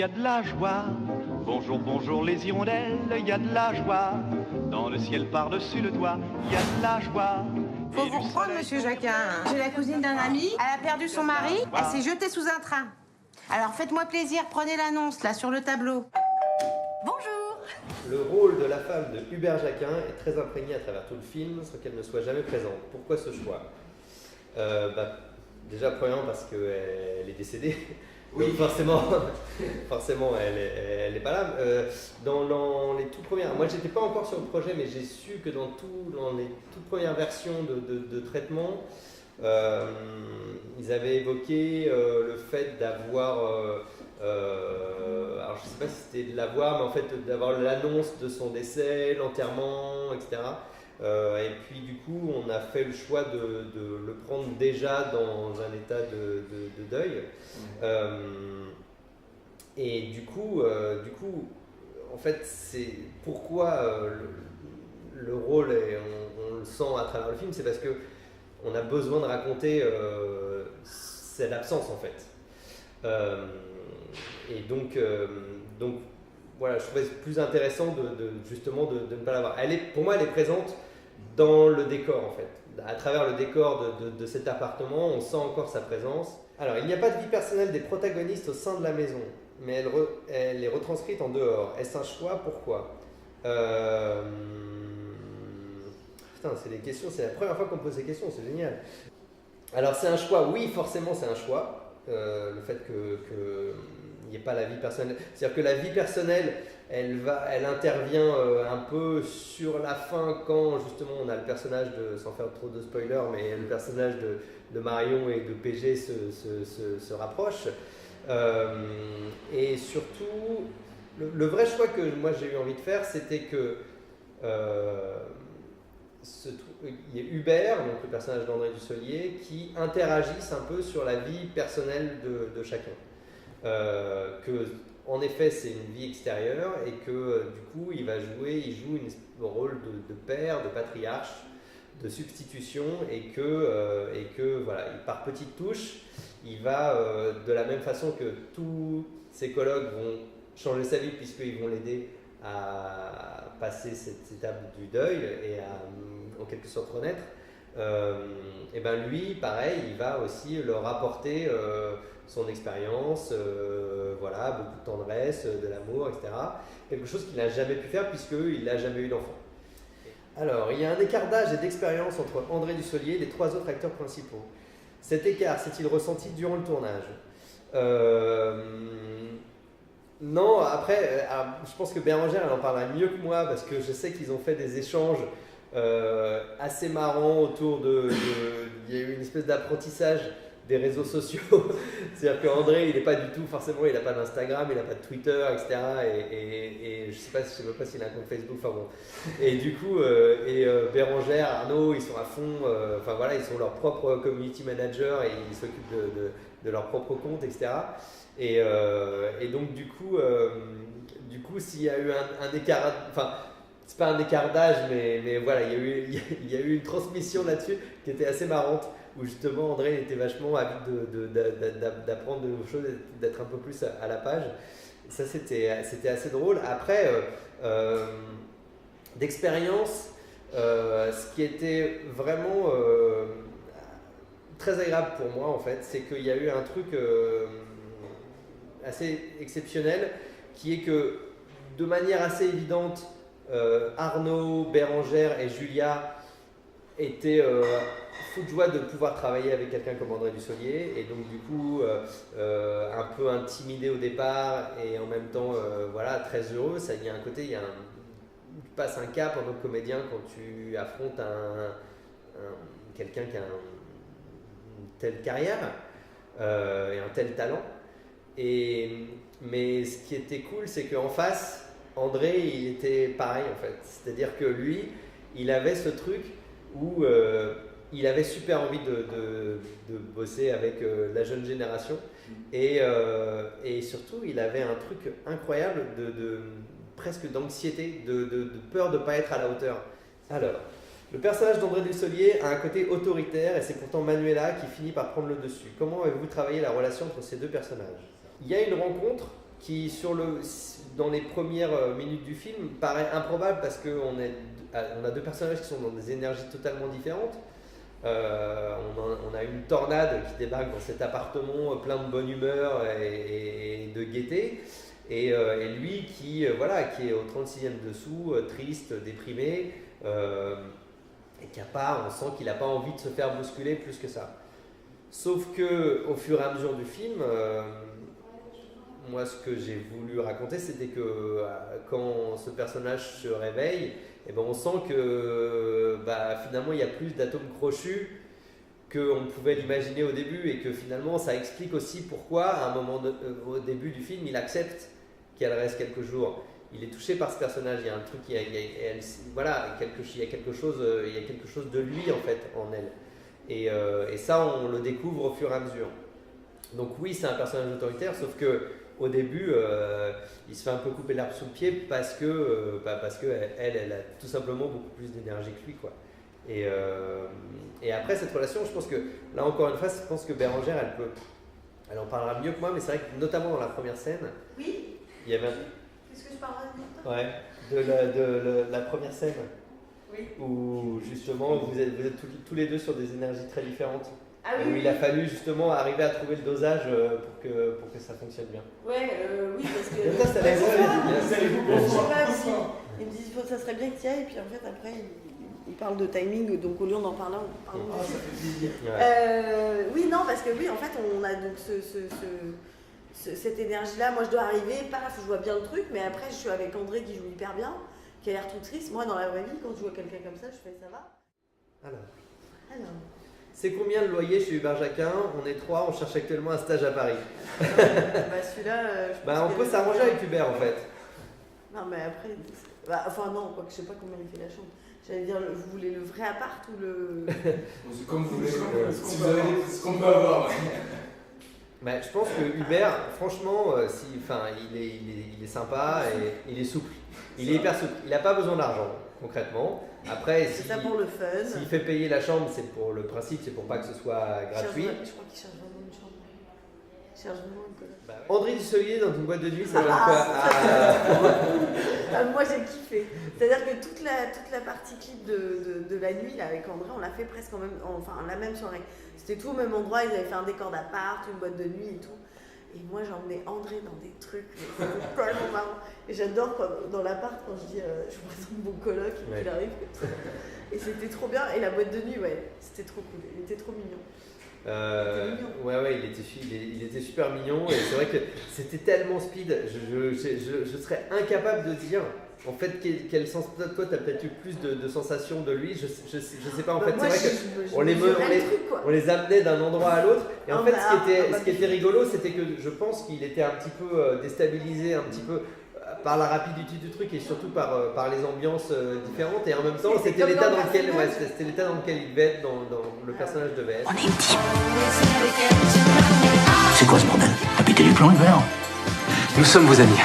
y a de la joie. Bonjour, bonjour les hirondelles, il y a de la joie. Dans le ciel par-dessus le toit, il y a de la joie. Faut vous reprendre, monsieur Jacquin. J'ai la cousine d'un ami, elle a perdu son mari, elle s'est jetée sous un train. Alors faites-moi plaisir, prenez l'annonce là sur le tableau. Bonjour. Le rôle de la femme de Hubert Jacquin est très imprégné à travers tout le film sans qu'elle ne soit jamais présente. Pourquoi ce choix? Déjà, premièrement, parce qu'elle est décédée. Oui, forcément, elle n'est pas là. Dans les toutes premières, moi, j'étais pas encore sur le projet, mais j'ai su que dans les toutes premières versions de traitement, ils avaient évoqué le fait d'avoir, alors je sais pas si c'était de l'avoir, mais en fait d'avoir l'annonce de son décès, l'enterrement, etc. Et puis du coup, on a fait le choix de le prendre déjà dans un état de deuil. Et du coup, en fait, c'est pourquoi le rôle, et on le sent à travers le film, c'est parce que on a besoin de raconter cette absence en fait. Et donc voilà, je trouvais plus intéressant justement de ne pas l'avoir. Pour moi, elle est présente dans le décor en fait. À travers le décor de cet appartement, on sent encore sa présence. Alors, il n'y a pas de vie personnelle des protagonistes au sein de la maison, mais elle est retranscrite en dehors. Est-ce un choix? Pourquoi? Putain, c'est des questions, c'est la première fois qu'on me pose ces questions, c'est génial. Alors, c'est un choix, oui, forcément, c'est un choix. Le fait qu'il n'y ait pas la vie personnelle. C'est-à-dire que la vie personnelle, elle intervient un peu sur la fin quand justement on a le personnage sans faire trop de spoilers, mais le personnage de Marion et de PG se rapproche. Et surtout, le vrai choix que moi j'ai eu envie de faire, c'était que il y a Hubert, donc le personnage d'André Dussolier, qui interagisse un peu sur la vie personnelle de chacun. En effet, c'est une vie extérieure et que du coup, il joue un rôle de père, de patriarche, de substitution et que voilà, par petites touches, il va de la même façon que tous ses collègues vont changer sa vie puisqu'ils vont l'aider à passer cette étape du deuil et à en quelque sorte renaître. Et ben lui, pareil, il va aussi leur apporter son expérience, voilà, beaucoup de tendresse, de l'amour, etc. Quelque chose qu'il n'a jamais pu faire puisqu'il n'a jamais eu d'enfant. Alors, il y a un écart d'âge et d'expérience entre André Dussolier et les trois autres acteurs principaux. Cet écart s'est-il ressenti durant le tournage? Non, après, je pense que Bérengère, elle en parlera mieux que moi parce que je sais qu'ils ont fait des échanges assez marrants autour il y a eu une espèce d'apprentissage des réseaux sociaux. C'est-à-dire qu'André, il n'est pas du tout, forcément, il n'a pas d'Instagram, il n'a pas de Twitter, etc. Et je ne sais même pas s'il a un compte Facebook, enfin bon. Et du coup, Bérengère, Arnaud, ils sont à fond, enfin voilà, ils sont leurs propres community managers et ils s'occupent de leur propre compte, etc. Et donc, du coup, s'il y a eu un écart, enfin, c'est pas un écart d'âge, mais voilà, il y a eu une transmission là-dessus qui était assez marrante, où justement André était vachement avide d'apprendre de nouvelles choses, d'être un peu plus à la page. Et ça, c'était assez drôle. Après, d'expérience, ce qui était vraiment très agréable pour moi, en fait, c'est qu'il y a eu un truc assez exceptionnel, qui est que de manière assez évidente, Arnaud, Bérengère et Julia étaient fous de joie de pouvoir travailler avec quelqu'un comme André Dussolier, et donc du coup un peu intimidé au départ et en même temps voilà, très heureux. Ça, il y a un côté, tu passes un cap en tant que comédien quand tu affrontes quelqu'un qui a une telle carrière et un tel talent. Mais ce qui était cool, c'est qu'en face, André, il était pareil en fait. C'est-à-dire que lui, il avait ce truc où il avait super envie de bosser avec la jeune génération. Et surtout, il avait un truc incroyable presque d'anxiété, de peur de ne pas être à la hauteur. Alors, le personnage d'André Dussolier a un côté autoritaire et c'est pourtant Manuela qui finit par prendre le dessus. Comment avez-vous travaillé la relation entre ces deux personnages? Il y a une rencontre qui dans les premières minutes du film paraît improbable parce qu'on a deux personnages qui sont dans des énergies totalement différentes. On a une tornade qui débarque dans cet appartement plein de bonne humeur et de gaieté. Et lui qui est au 36e dessous, triste, déprimé, et on sent qu'il n'a pas envie de se faire bousculer plus que ça. Sauf que au fur et à mesure du film, moi ce que j'ai voulu raconter, c'était que quand ce personnage se réveille, et ben on sent que finalement il y a plus d'atomes crochus qu'on pouvait l'imaginer au début, et que finalement ça explique aussi pourquoi à un moment au début du film il accepte qu'elle reste quelques jours. Il est touché par ce personnage, il y a un truc, il y a quelque chose de lui en fait en elle, et ça on le découvre au fur et à mesure. Donc oui, c'est un personnage autoritaire, sauf que au début, il se fait un peu couper l'herbe sous le pied parce que elle a tout simplement beaucoup plus d'énergie que lui, quoi. Et après cette relation, je pense que là encore une fois, je pense que Bérengère, elle en parlera mieux que moi, mais c'est vrai que notamment dans la première scène, Oui. il y avait Qu'est-ce que je parlerai de toi? ouais, de la première scène, Oui. où justement vous êtes tous les deux sur des énergies très différentes. Ah Où il a fallu justement arriver à trouver le dosage pour que ça fonctionne bien. Ouais, oui, parce que. Ça, ça je sais va pas si. Ils me disent ça serait bien que tu y ailles, et puis en fait, après, ils parlent de timing, donc au lieu d'en parler, on parle de ça fait plaisir. oui, non, parce que oui, en fait, on a donc cette énergie-là. Moi, je dois arriver, paf, je vois bien le truc, mais après, je suis avec André qui joue hyper bien, qui a l'air tout triste. Moi, dans la vraie vie, quand je vois quelqu'un comme ça, je fais ça va. Alors. C'est combien le loyer chez Hubert Jacquin? On est 3, on cherche actuellement un stage à Paris. Celui-là, je pense on peut s'arranger avec Hubert en fait. Non, mais après. Non, quoi que je sais pas combien il fait la chambre. J'allais dire, vous voulez le vrai appart ou le. C'est comme vous voulez. Si vous avez ce qu'on peut avoir. Je pense que Hubert, franchement, il est sympa et il est souple. Il est hyper souple. Il n'a pas besoin d'argent, concrètement. Après, c'est ça pour le fun. S'il fait payer la chambre, c'est pour le principe, c'est pour pas que ce soit gratuit. Je crois qu'il cherche vraiment une chambre. Il cherche vraiment une coloc. André Dussolier dans une boîte de nuit, ça donne quoi? Moi j'ai kiffé. C'est-à-dire que toute la partie clip de la nuit là, avec André, on l'a fait presque la même soirée. C'était tout au même endroit, ils avaient fait un décor d'appart, une boîte de nuit et tout. Et moi j'emmenais André dans des trucs, c'était tellement marrant. Et j'adore dans l'appart quand je dis je vous présente mon coloc et qu'il arrive comme ça. Et c'était trop bien. Et la boîte de nuit, c'était trop cool. Il était trop mignon. Il était super mignon, et c'est vrai que c'était tellement speed. Je serais incapable de dire en fait quel sens. Toi t'as peut-être eu plus de sensations de lui, je sais pas en fait. Moi, c'est vrai qu'on les amenait d'un endroit à l'autre, et en fait ce qui était rigolo, c'était que je pense qu'il était un petit peu déstabilisé, un petit peu par la rapidité du truc, et surtout par les ambiances différentes, et en même temps c'était l'état dans lequel il devait être, dans le personnage devait être. On est petit. C'est quoi ce bordel? T'as pété les plombs, Hubert? Nous sommes vos amis.